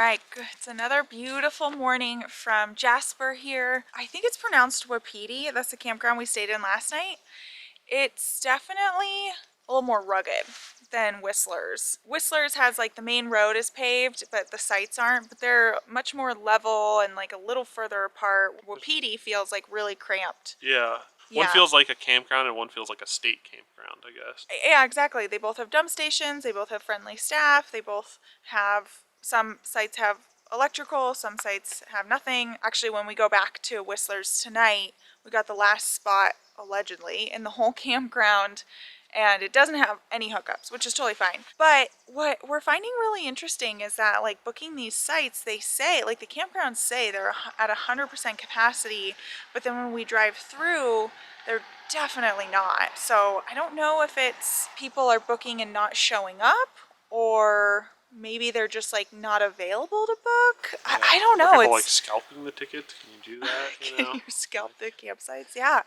right, it's another beautiful morning from Jasper here. I think it's pronounced Wapiti. That's the campground we stayed in last night. It's definitely a little more rugged than Whistler's. Whistler's has like the main road is paved, but the sites aren't, but they're much more level and like a little further apart. Wapiti feels like really cramped. Yeah. One feels like a campground and one feels like a state campground, I guess. Yeah, exactly. They both have dump stations, they both have friendly staff, they both have, some sites have electrical, some sites have nothing. Actually, when we go back to Whistler's tonight, we got the last spot, allegedly, in the whole campground, and it doesn't have any hookups, which is totally fine. But what we're finding really interesting is that, like, booking these sites, they say, like, the campgrounds say they're at 100% capacity, but then when we drive through, they're definitely not. So I don't know if it's people are booking and not showing up, or maybe they're just like not available to book. Yeah. I don't know. Are people like scalping the tickets? Can you do that? Can you scalp the campsites? Yeah.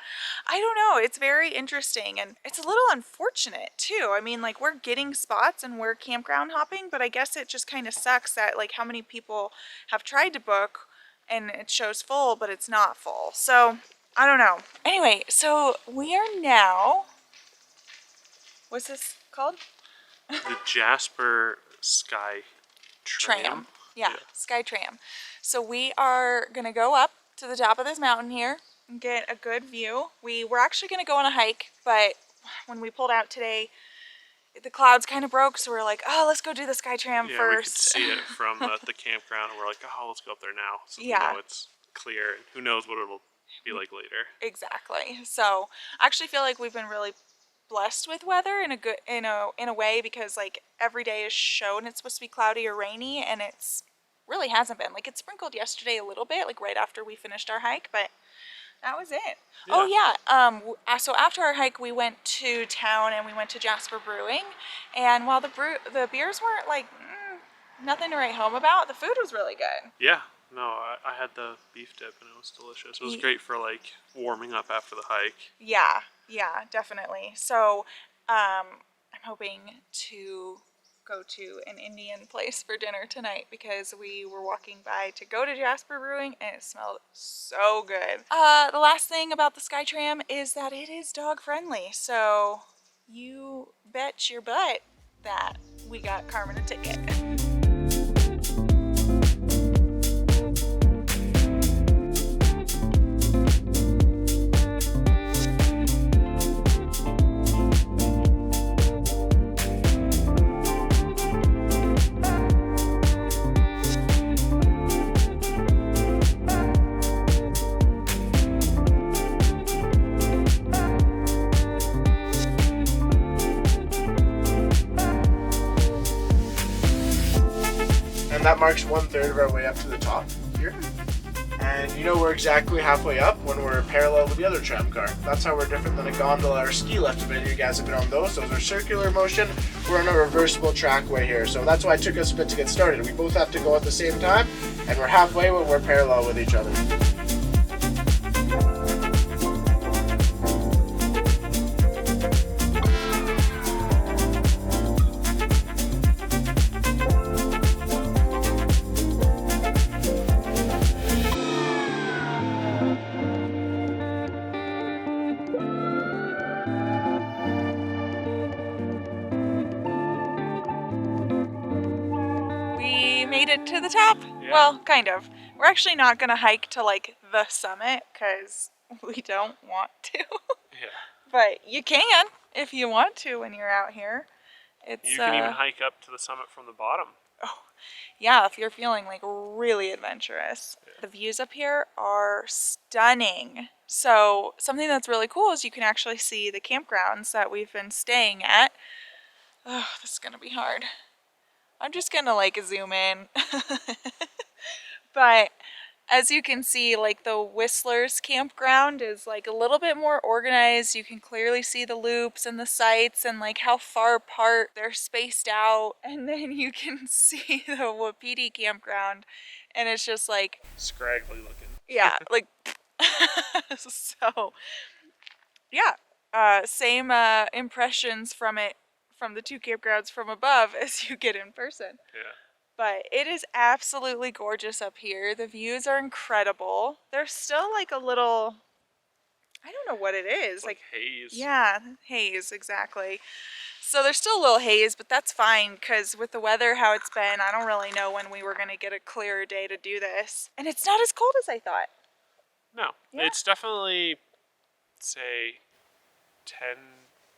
I don't know. It's very interesting, and it's a little unfortunate too. I mean, like, we're getting spots and we're campground hopping, but I guess it just kind of sucks that like how many people have tried to book and it shows full, but it's not full. So I don't know. Anyway, so we are now, what's this called? The Jasper Skytram. Yeah, Skytram. So we are gonna go up to the top of this mountain here and get a good view. We were actually gonna go on a hike, but when we pulled out today, the clouds kind of broke, so we are like, oh, let's go do the Skytram first. Yeah, we could see it from the campground, and we're like, oh, let's go up there now. So we know it's clear, and who knows what it'll be like later. Exactly. So I actually feel like we've been really blessed with weather in a way, because like every day is shown it's supposed to be cloudy or rainy, and it's really hasn't been. Like, it sprinkled yesterday a little bit, like right after we finished our hike, but that was it. Yeah. Oh yeah. So after our hike, we went to town and we went to Jasper Brewing, and while the beers weren't like nothing to write home about, the food was really good. Yeah. No, I had the beef dip and it was delicious. It was great for like warming up after the hike. Yeah, definitely. So I'm hoping to go to an Indian place for dinner tonight, because we were walking by to go to Jasper Brewing and it smelled so good. The last thing about the Skytram is that it is dog friendly. So you bet your butt that we got Carmen a ticket. And that marks 1/3 of our way up to the top here. And you know we're exactly halfway up when we're parallel with the other tram car. That's how we're different than a gondola or ski lift. If any of you guys have been on those are circular motion. We're on a reversible trackway here. So that's why it took us a bit to get started. We both have to go at the same time, and we're halfway when we're parallel with each other. Made it to the top. Yeah. Well, kind of. We're actually not gonna hike to like the summit because we don't want to. Yeah. But you can if you want to when you're out here. You can even hike up to the summit from the bottom. Oh, yeah, if you're feeling like really adventurous. Yeah. The views up here are stunning. So something that's really cool is you can actually see the campgrounds that we've been staying at. Oh, this is gonna be hard. I'm just gonna like zoom in. But as you can see, like the Whistler's campground is like a little bit more organized. You can clearly see the loops and the sites and like how far apart they're spaced out. And then you can see the Wapiti campground and it's just like scraggly looking. Yeah, like so yeah, same impressions from it, from the two campgrounds from above as you get in person. Yeah. But it is absolutely gorgeous up here. The views are incredible. There's still like a little, I don't know what it is. Like haze. Yeah, haze, exactly. So there's still a little haze, but that's fine because with the weather how it's been, I don't really know when we were going to get a clearer day to do this. And it's not as cold as I thought. No, Yeah. it's definitely, say, 10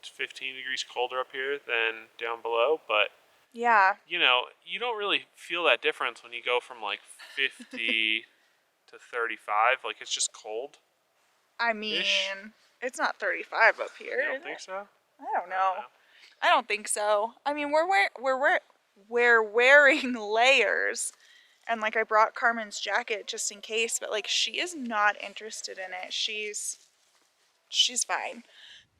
to 15 degrees colder up here than down below, but Yeah. you know, you don't really feel that difference when you go from like 50 to 35. Like, it's just cold. I mean, it's not 35 up here. You don't think so? I don't know. I don't think so. I mean, we're wearing layers, and like I brought Carmen's jacket just in case, but like she is not interested in it. She's fine.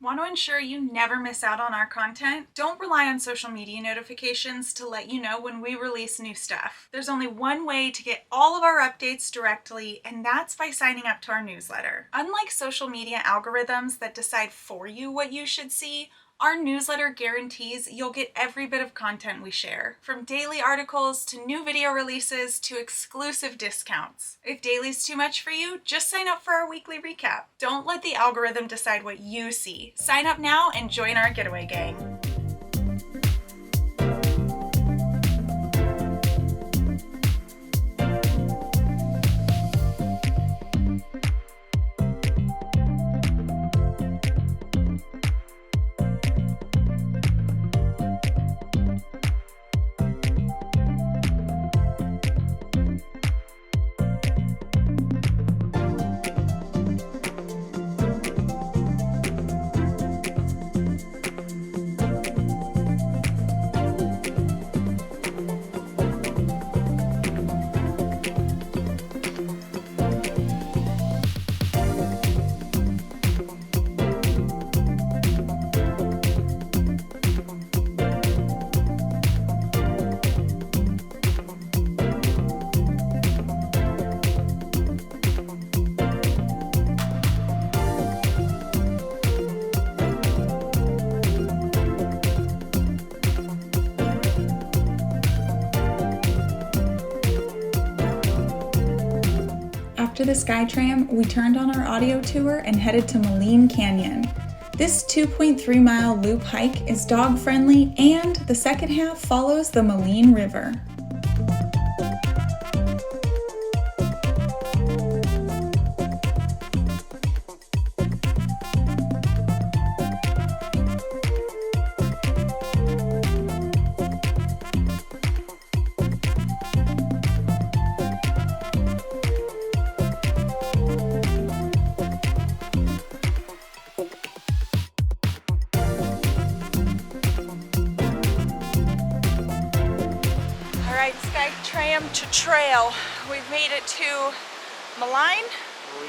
Want to ensure you never miss out on our content? Don't rely on social media notifications to let you know when we release new stuff. There's only one way to get all of our updates directly, and that's by signing up to our newsletter. Unlike social media algorithms that decide for you what you should see, our newsletter guarantees you'll get every bit of content we share, from daily articles to new video releases to exclusive discounts. If daily's too much for you, just sign up for our weekly recap. Don't let the algorithm decide what you see. Sign up now and join our Getaway gang. After the Skytram, we turned on our audio tour and headed to Maligne Canyon. This 2.3 mile loop hike is dog friendly, and the second half follows the Maligne River. Skytram to trail. We've made it to Maligne or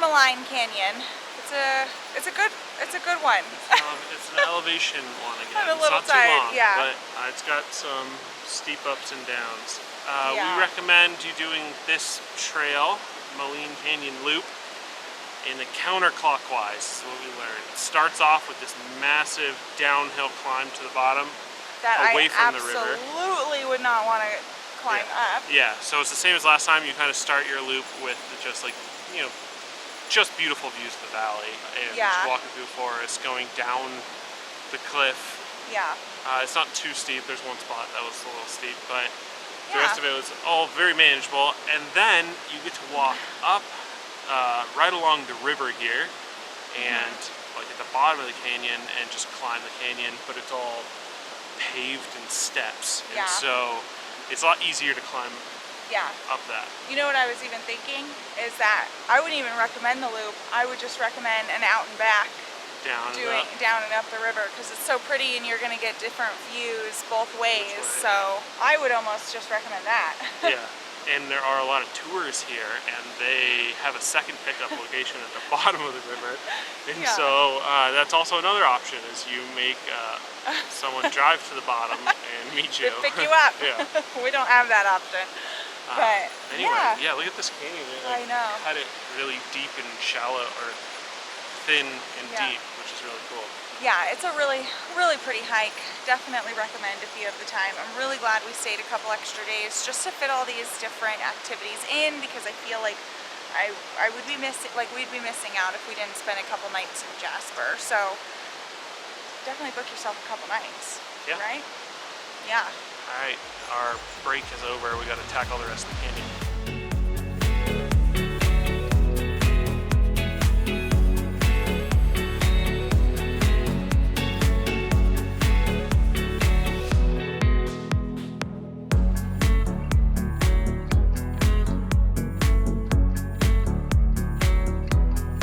Maligne Canyon. It's a good one. It's an elevation one again. I'm a little it's not tired, too long, yeah. but it's got some steep ups and downs. Yeah. We recommend you doing this trail, Maligne Canyon Loop, in the counterclockwise. Is what we learned. It starts off with this massive downhill climb to the bottom. That away I from the river. absolutely would not want to climb up. Yeah, so it's the same as last time. You kind of start your loop with just like, just beautiful views of the valley and just walking through the forest, going down the cliff. Yeah. It's not too steep. There's one spot that was a little steep, but the rest of it was all very manageable. And then you get to walk up right along the river here and like at the bottom of the canyon and just climb the canyon, but it's all paved in steps, and so it's a lot easier to climb up that. You know what I was even thinking is that I wouldn't even recommend the loop. I would just recommend an out and back down and up the river, because it's so pretty and you're going to get different views both ways. So I would almost just recommend that. Yeah. And there are a lot of tours here, and they have a second pickup location at the bottom of the river. And so that's also another option, is you make someone drive to the bottom and meet you. Pick you up. Yeah. We don't have that option. But anyway, look at this canyon. I know. Cut it really deep and shallow, or thin and deep, which is really cool. Yeah, it's a really, really pretty hike. Definitely recommend if you have the time. I'm really glad we stayed a couple extra days just to fit all these different activities in, because I feel like I would be missing, like we'd be missing out if we didn't spend a couple nights in Jasper. So definitely book yourself a couple nights, Yeah. right? Yeah. All right, our break is over. We got to tackle the rest of the canyon.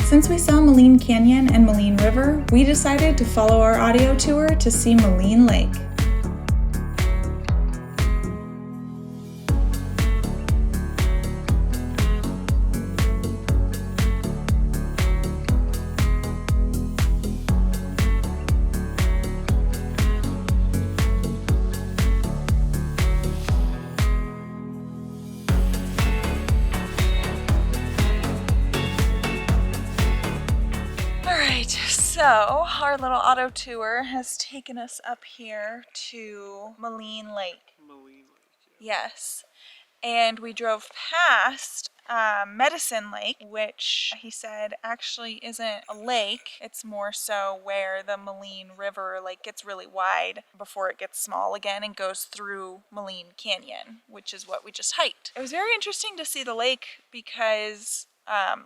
Since we saw Maligne Canyon and Maligne River, we decided to follow our audio tour to see Maligne Lake. So our little auto tour has taken us up here to Maligne Lake. Maligne Lake. Yes. And we drove past Medicine Lake, which he said actually isn't a lake. It's more so where the Maligne River like gets really wide before it gets small again and goes through Maligne Canyon, which is what we just hiked. It was very interesting to see the lake because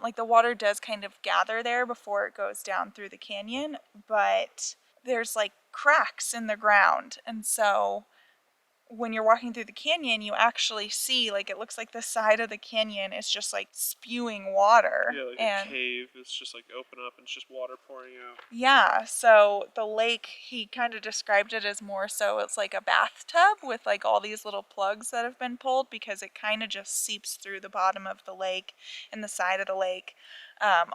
like the water does kind of gather there before it goes down through the canyon, but there's like cracks in the ground, and so when you're walking through the canyon you actually see like it looks like the side of the canyon is just like spewing water. Yeah, like and a cave. It's just like open up and it's just water pouring out. yeah, so the lake, he kind of described it as more so it's like a bathtub with like all these little plugs that have been pulled, because it kind of just seeps through the bottom of the lake and the side of the lake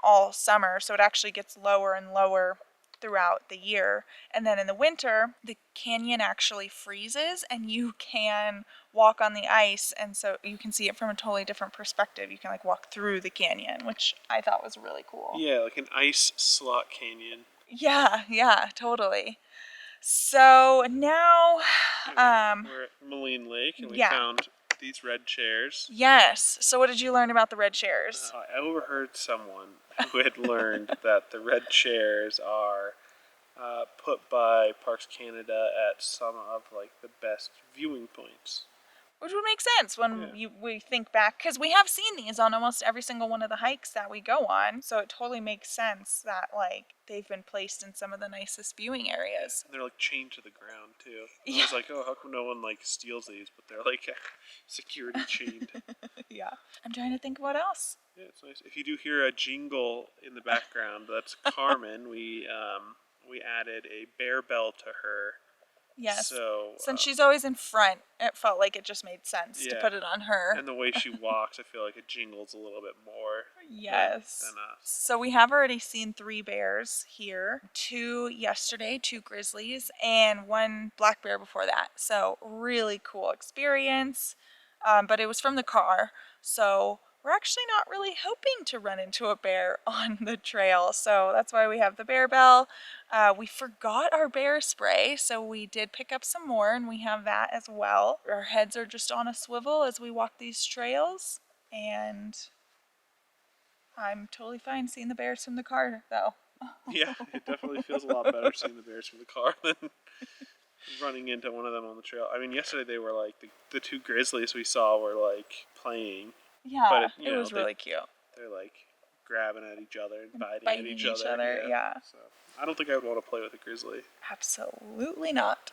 all summer, so it actually gets lower and lower throughout the year. And then in the winter the canyon actually freezes and you can walk on the ice, and so you can see it from a totally different perspective. You can like walk through the canyon, which I thought was really cool. Yeah, like an ice slot canyon. Yeah, totally. So now We're at Maligne Lake and we found these red chairs. yes. So what did you learn about the red chairs? I overheard someone who had learned that the red chairs are put by Parks Canada at some of like the best viewing points. Which would make sense when we think back, because we have seen these on almost every single one of the hikes that we go on. So it totally makes sense that like they've been placed in some of the nicest viewing areas. And they're like chained to the ground too. I was like, oh, how come no one like steals these? But they're like security chained. Yeah. I'm trying to think what else. Yeah, it's nice. If you do hear a jingle in the background, that's Carmen. We added a bear bell to her. Yes. So since she's always in front, it felt like it just made sense to put it on her. And the way she walks, I feel like it jingles a little bit more. Yes. Than us. So we have already seen 3 bears here. 2 yesterday, 2 grizzlies, and 1 black bear before that. So really cool experience. But it was from the car. So we're actually not really hoping to run into a bear on the trail. So that's why we have the bear bell. We forgot our bear spray, so we did pick up some more, and we have that as well. Our heads are just on a swivel as we walk these trails, and I'm totally fine seeing the bears from the car, though. Yeah, it definitely feels a lot better seeing the bears from the car than running into one of them on the trail. I mean, yesterday they were like, the 2 grizzlies we saw were like playing. Yeah, but it was really cute. They're like grabbing at each other and biting at each other. Yeah. So I don't think I would want to play with a grizzly. Absolutely not.